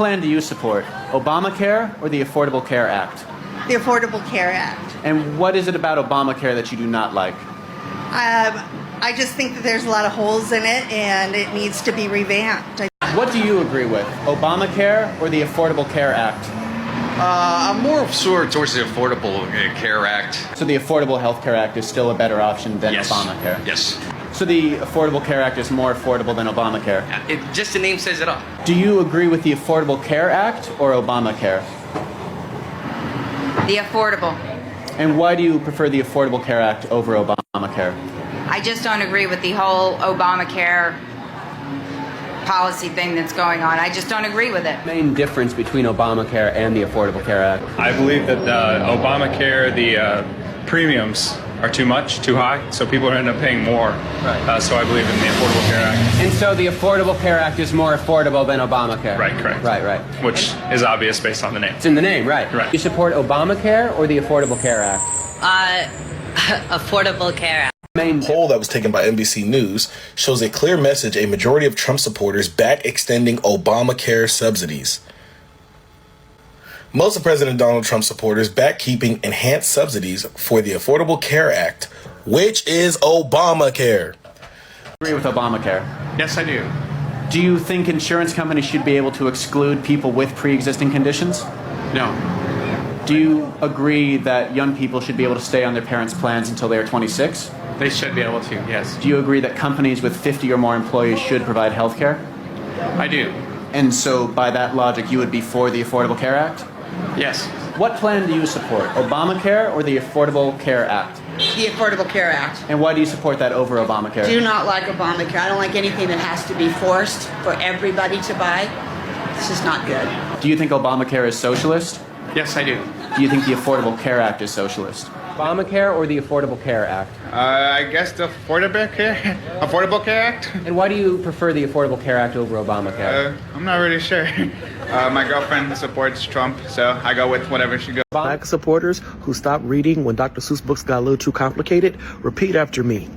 plan do you support, Obamacare or the Affordable Care Act? The Affordable Care Act. And what is it about Obamacare that you do not like? I just think that there's a lot of holes in it and it needs to be revamped. What do you agree with, Obamacare or the Affordable Care Act? I'm more sort of towards the Affordable Care Act. So the Affordable Health Care Act is still a better option than Yes. Obamacare? Yes. So the Affordable Care Act is more affordable than Obamacare? Just the name says it all. Do you agree with the Affordable Care Act or Obamacare? The affordable. And why do you prefer the Affordable Care Act over Obamacare? I just don't agree with the whole Obamacare policy thing that's going on. I just don't agree with it. Main difference between Obamacare and the Affordable Care Act? I believe that Obamacare, the premiums are too high, so people end up paying more. Right. So I believe in the Affordable Care Act. And so the Affordable Care Act is more affordable than Obamacare? Right, correct. Right. Which is obvious based on the name. It's in the name, right. Right. You support Obamacare or the Affordable Care Act? Affordable Care Act. Main poll that was taken by NBC News shows a clear message: a majority of Trump supporters back extending Obamacare subsidies. Most of President Donald Trump supporters back keeping enhanced subsidies for the Affordable Care Act, which is Obamacare. Agree with Obamacare? Yes, I do. Do you think insurance companies should be able to exclude people with pre-existing conditions? No. Do you agree that young people should be able to stay on their parents' plans until they are 26? They should be able to, yes. Do you agree that companies with 50 or more employees should provide health care? I do. And so by that logic, you would be for the Affordable Care Act? Yes. What plan do you support, Obamacare or the Affordable Care Act? The Affordable Care Act. And why do you support that over Obamacare? Do not like Obamacare. I don't like anything that has to be forced for everybody to buy. This is not good. Do you think Obamacare is socialist? Yes, I do. Do you think the Affordable Care Act is socialist? Obamacare or the Affordable Care Act? I guess the Affordable Care Act. And why do you prefer the Affordable Care Act over Obamacare? I'm not really sure. My girlfriend supports Trump, so I go with whatever she goes. MAGA supporters who stopped reading when Dr. Seuss books got a little too complicated, repeat after me.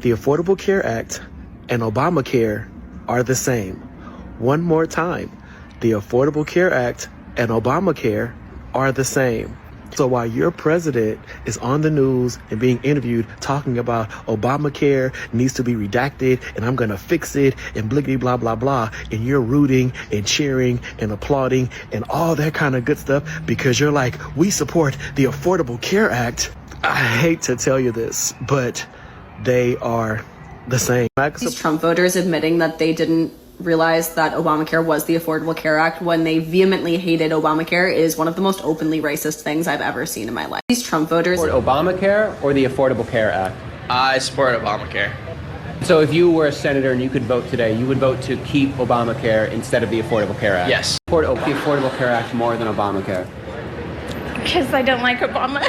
The Affordable Care Act and Obamacare are the same. One more time. The Affordable Care Act and Obamacare are the same. So while your president is on the news and being interviewed talking about Obamacare needs to be redacted and I'm going to fix it and bliggity blah, blah, blah, and you're rooting and cheering and applauding and all that kind of good stuff because you're like, we support the Affordable Care Act. I hate to tell you this, but they are the same. These Trump voters admitting that they didn't realize that Obamacare was the Affordable Care Act when they vehemently hated Obamacare is one of the most openly racist things I've ever seen in my life. These Trump voters... Support Obamacare or the Affordable Care Act? I support Obamacare. So if you were a senator and you could vote today, you would vote to keep Obamacare instead of the Affordable Care Act? Yes. Support the Affordable Care Act more than Obamacare? Because I don't like Obama.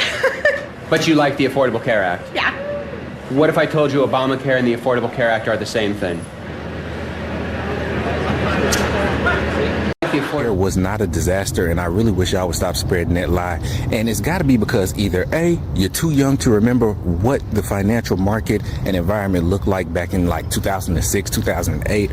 But you like the Affordable Care Act? Yeah. What if I told you Obamacare and the Affordable Care Act are the same thing? It was not a disaster, and I really wish y'all would stop spreading that lie. And it's got to be because either A, you're too young to remember what the financial market and environment looked like back in like 2006, 2008,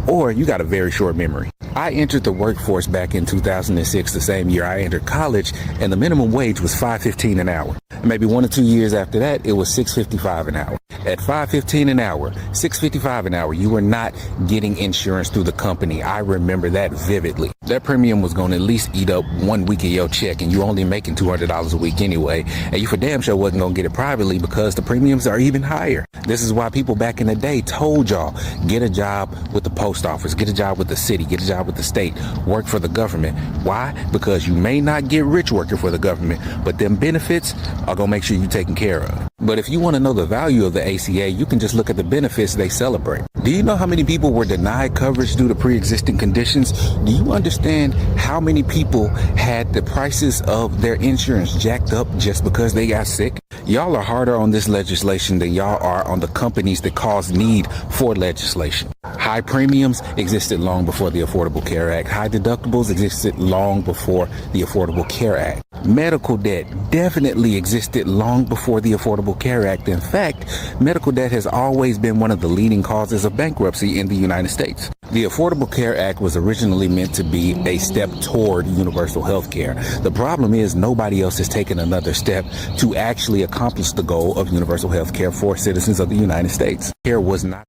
or you got a very short memory. I entered the workforce back in 2006, the same year I entered college, and the minimum wage was $5.15 an hour. Maybe 1 or 2 years after that, it was $6.55 an hour. At $5.15 an hour, $6.55 an hour, you were not getting insurance through the company. I remember that vividly. That premium was going to at least eat up 1 week of your check, and you only making $200 a week anyway. And you for damn sure wasn't going to get it privately because the premiums are even higher. This is why people back in the day told y'all, get a job with the post office, get a job with the city, get a job with the state, work for the government. Why? Because you may not get rich working for the government, but them benefits are going to make sure you're taken care of. But if you want to know the value of the ACA, you can just look at the benefits they celebrate. Do you know how many people were denied coverage due to pre-existing conditions? Do you understand how many people had the prices of their insurance jacked up just because they got sick? Y'all are harder on this legislation than y'all are on the companies that cause need for legislation. High premiums existed long before the Affordable Care Act. High deductibles existed long before the Affordable Care Act. Medical debt definitely existed long before the Affordable Care Act. In fact, medical debt has always been one of the leading causes of bankruptcy in the United States. The Affordable Care Act was originally meant to be a step toward universal health care. The problem is nobody else has taken another step to actually accomplish the goal of universal health care for citizens of the United States. Care was not.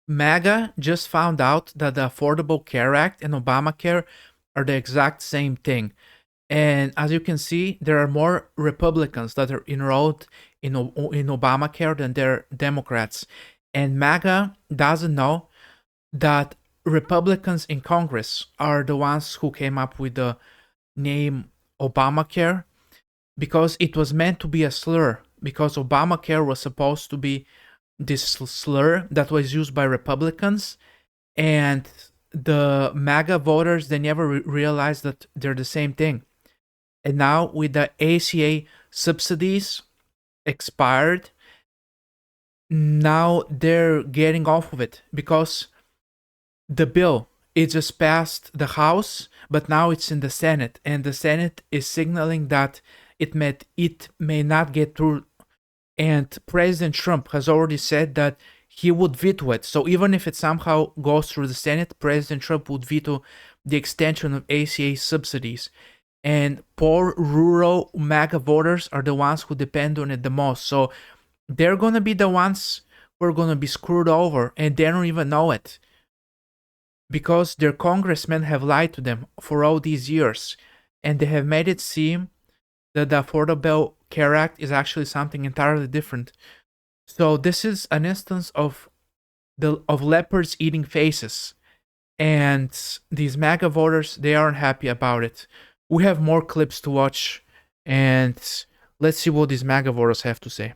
MAGA just found out that the Affordable Care Act and Obamacare are the exact same thing. And as you can see, there are more Republicans that are enrolled in Obamacare than there are Democrats. And MAGA doesn't know that Republicans in Congress are the ones who came up with the name Obamacare, because it was meant to be a slur, because Obamacare was supposed to be this slur that was used by Republicans, and the MAGA voters, they never realized that they're the same thing. And now with the ACA subsidies expired, now they're getting off of it, because the bill, it just passed the House, but now it's in the Senate, and the Senate is signaling that it may not get through. And President Trump has already said that he would veto it. So even if it somehow goes through the Senate, President Trump would veto the extension of ACA subsidies. And poor rural MAGA voters are the ones who depend on it the most. So they're going to be the ones who are going to be screwed over, and they don't even know it, because their congressmen have lied to them for all these years, and they have made it seem that the Affordable Care Act is actually something entirely different. So this is an instance of leopards eating faces, and these MAGA voters, they aren't happy about it. We have more clips to watch, and let's see what these MAGA voters have to say.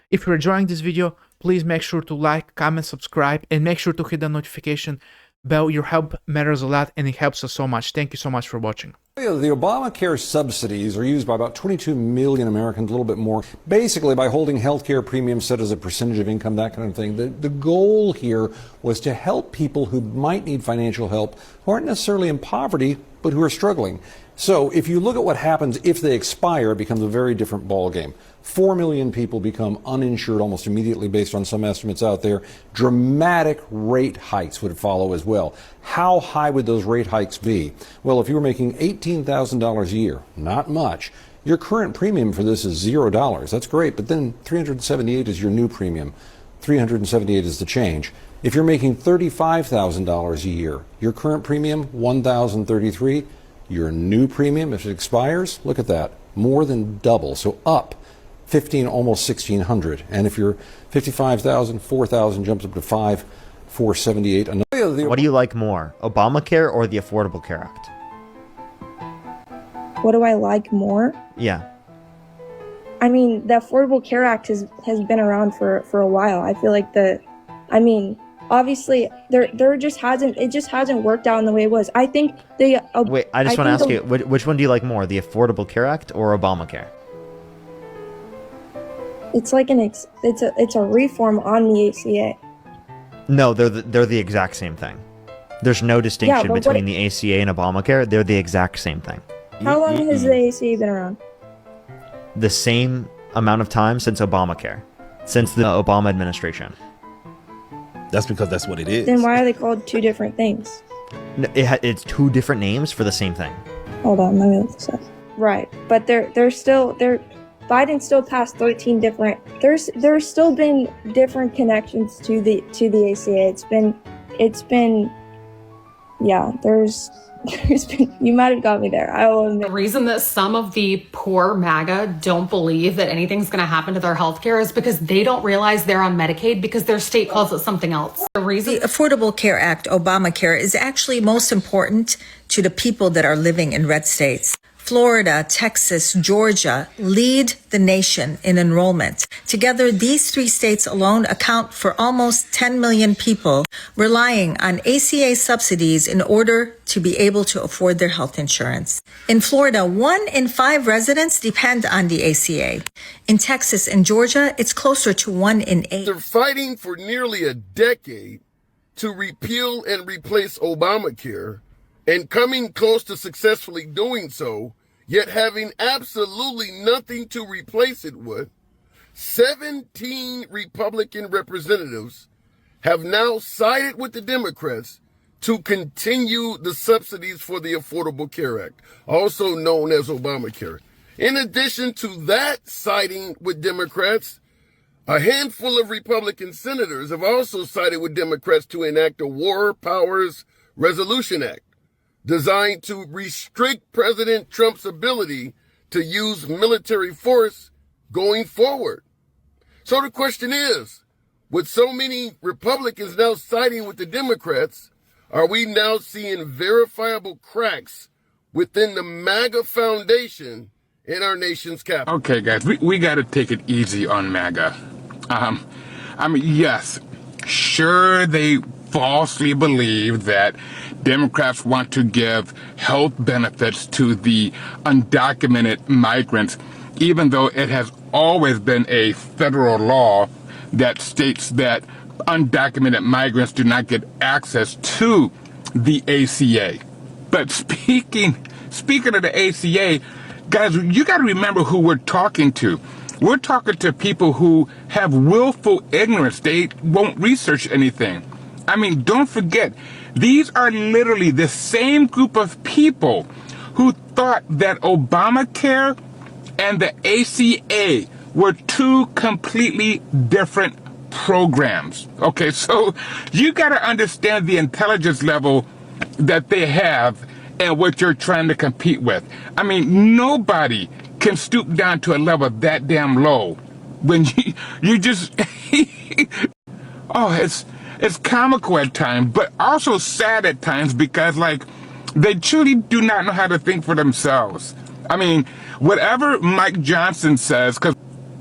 If you're enjoying this video, please make sure to like, comment, subscribe, and make sure to hit the notification bell. Your help matters a lot, and it helps us so much. Thank you so much for watching. The Obamacare subsidies are used by about 22 million Americans, a little bit more, basically by holding health care premiums set as a percentage of income, that kind of thing. The goal here was to help people who might need financial help, who aren't necessarily in poverty, but who are struggling. So if you look at what happens if they expire, it becomes a very different ballgame. 4 million people become uninsured almost immediately based on some estimates out there. Dramatic rate hikes would follow as well. How high would those rate hikes be? Well, if you were making $18,000 a year, not much, your current premium for this is $0. That's great, but then $378 is your new premium. $378 is the change. If you're making $35,000 a year, your current premium, $1,033. Your new premium, if it expires, look at that, more than double, so up 15, almost 1,600. And if you're 55,000, 4,000 jumps up to 5,478. What do you like more, Obamacare or the Affordable Care Act? What do I like more? Yeah. I mean, the Affordable Care Act has been around for a while. I feel like obviously there just hasn't worked out in the way it was. I think wait, I just want to ask you, which one do you like more, the Affordable Care Act or Obamacare? It's like it's a reform on the ACA. No, they're the exact same thing. There's no distinction between the ACA and Obamacare. They're the exact same thing. How long has the ACA been around? The same amount of time since Obamacare, since the Obama administration. That's because that's what it is. Then why are they called two different things? No, it's two different names for the same thing. Hold on, let me look this up. Right, but Biden still passed 13 different. There's still been different connections to the ACA. It's been, yeah. There's been. You might have got me there. I will admit. The reason that some of the poor MAGA don't believe that anything's going to happen to their health care is because they don't realize they're on Medicaid because their state calls it something else. The Affordable Care Act, Obamacare, is actually most important to the people that are living in red states. Florida, Texas, Georgia lead the nation in enrollment. Together, these three states alone account for almost 10 million people relying on ACA subsidies in order to be able to afford their health insurance. In Florida, 1 in 5 residents depend on the ACA. In Texas and Georgia, it's closer to 1 in 8. They're fighting for nearly a decade to repeal and replace Obamacare, and coming close to successfully doing so, yet having absolutely nothing to replace it with. 17 Republican representatives have now sided with the Democrats to continue the subsidies for the Affordable Care Act, also known as Obamacare. In addition to that, siding with Democrats, a handful of Republican senators have also sided with Democrats to enact a War Powers Resolution Act designed to restrict President Trump's ability to use military force going forward. So the question is, with so many Republicans now siding with the Democrats, are we now seeing verifiable cracks within the MAGA foundation in our nation's capital? Okay, guys, we got to take it easy on MAGA. I mean, yes, sure, they falsely believe that Democrats want to give health benefits to the undocumented migrants, even though it has always been a federal law that states that undocumented migrants do not get access to the ACA. But speaking of the ACA, guys, you got to remember who we're talking to. We're talking to people who have willful ignorance. They won't research anything. I mean, don't forget, these are literally the same group of people who thought that Obamacare and the ACA were two completely different programs. Okay, so you got to understand the intelligence level that they have and what you're trying to compete with. I mean, nobody can stoop down to a level that damn low when you just oh, it's comical at times, but also sad at times because, like, they truly do not know how to think for themselves. I mean, whatever Mike Johnson says, because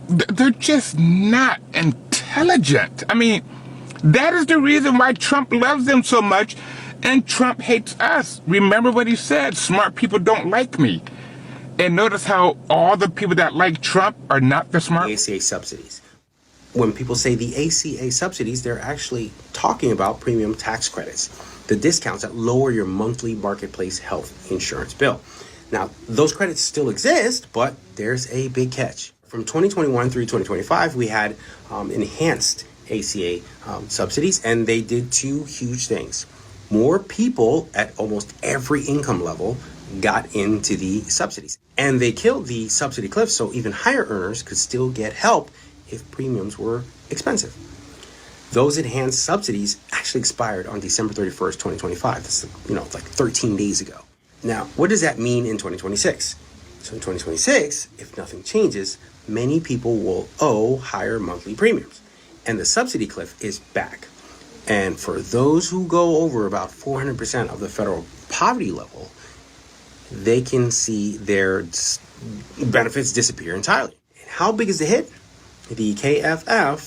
they're just not intelligent. I mean, that is the reason why Trump loves them so much and Trump hates us. Remember what he said, smart people don't like me. And notice how all the people that like Trump are not the smart. ACA subsidies. When people say the ACA subsidies, they're actually talking about premium tax credits, the discounts that lower your monthly marketplace health insurance bill. Now, those credits still exist, but there's a big catch. From 2021 through 2025, we had enhanced ACA subsidies, and they did two huge things. More people at almost every income level got into the subsidies, and they killed the subsidy cliff so even higher earners could still get help if premiums were expensive. Those enhanced subsidies actually expired on December 31st, 2025. That's, like 13 days ago. Now, what does that mean in 2026? So in 2026, if nothing changes, many people will owe higher monthly premiums, and the subsidy cliff is back. And for those who go over about 400% of the federal poverty level, they can see their benefits disappear entirely. And how big is the hit? The KFF,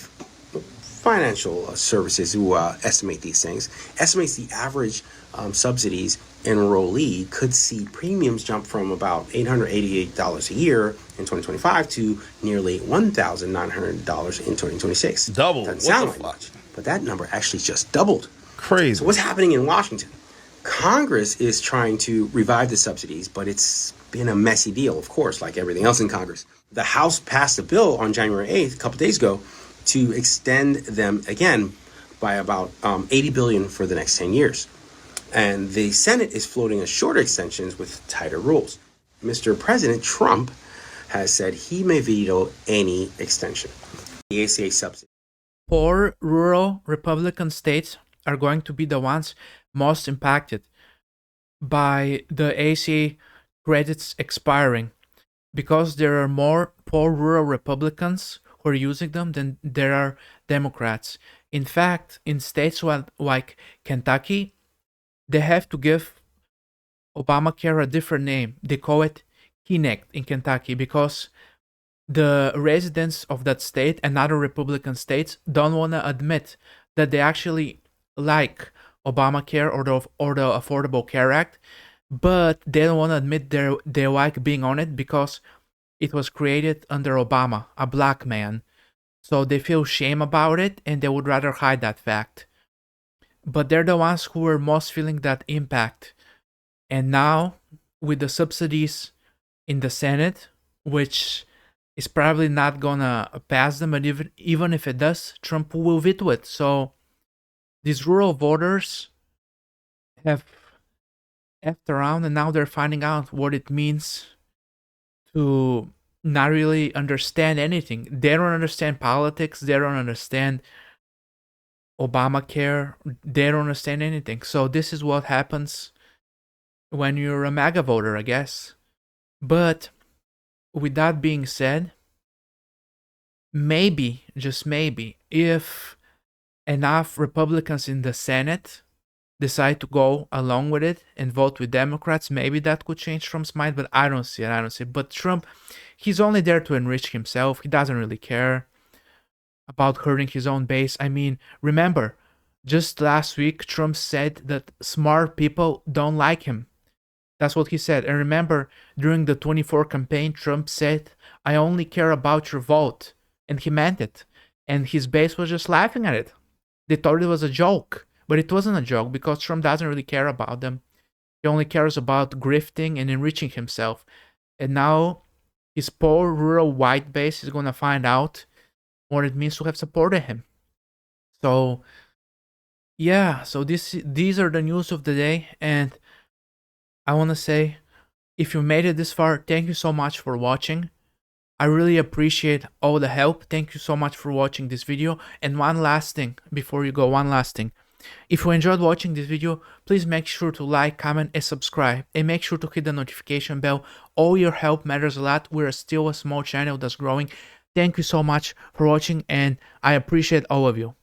financial services who estimate these things, estimates the average subsidies enrollee could see premiums jump from about $888 a year in 2025 to nearly $1,900 in 2026. Double. Doesn't sound like much, but that number actually just doubled. Crazy. So what's happening in Washington? Congress is trying to revive the subsidies, but it's been a messy deal, of course, like everything else in Congress. The House passed a bill on January 8th, a couple days ago, to extend them again by about $80 billion for the next 10 years. And the Senate is floating a shorter extensions with tighter rules. Mr. President Trump has said he may veto any extension. The ACA subsidy. Poor rural Republican states are going to be the ones most impacted by the ACA credits expiring, because there are more poor rural Republicans who are using them than there are Democrats. In fact, in states like Kentucky, they have to give Obamacare a different name. They call it Kinect in Kentucky because the residents of that state and other Republican states don't want to admit that they actually like Obamacare or the Affordable Care Act, but they don't want to admit they like being on it because it was created under Obama, a black man. So they feel shame about it and they would rather hide that fact. But they're the ones who are most feeling that impact. And now, with the subsidies in the Senate, which is probably not gonna pass them, but even if it does, Trump will veto it. So these rural voters have effed around, and now they're finding out what it means to not really understand anything. They don't understand politics. They don't understand Obamacare. They don't understand anything. So this is what happens when you're a MAGA voter, I guess. But with that being said, maybe, just maybe, if enough Republicans in the Senate decide to go along with it and vote with Democrats, maybe that could change Trump's mind, but I don't see it. But Trump, he's only there to enrich himself. He doesn't really care about hurting his own base. I mean, remember, just last week, Trump said that smart people don't like him. That's what he said. And remember, during the 24 campaign, Trump said, I only care about your vote. And he meant it. And his base was just laughing at it. They thought it was a joke. But it wasn't a joke because Trump doesn't really care about them. He only cares about grifting and enriching himself. And now his poor rural white base is going to find out what it means to have supported him. So, yeah. So these are the news of the day. And I want to say, if you made it this far, thank you so much for watching. I really appreciate all the help. Thank you so much for watching this video. And one last thing before you go, one last thing. If you enjoyed watching this video, please make sure to like, comment, and subscribe. And make sure to hit the notification bell. All your help matters a lot. We're still a small channel that's growing. Thank you so much for watching, and I appreciate all of you.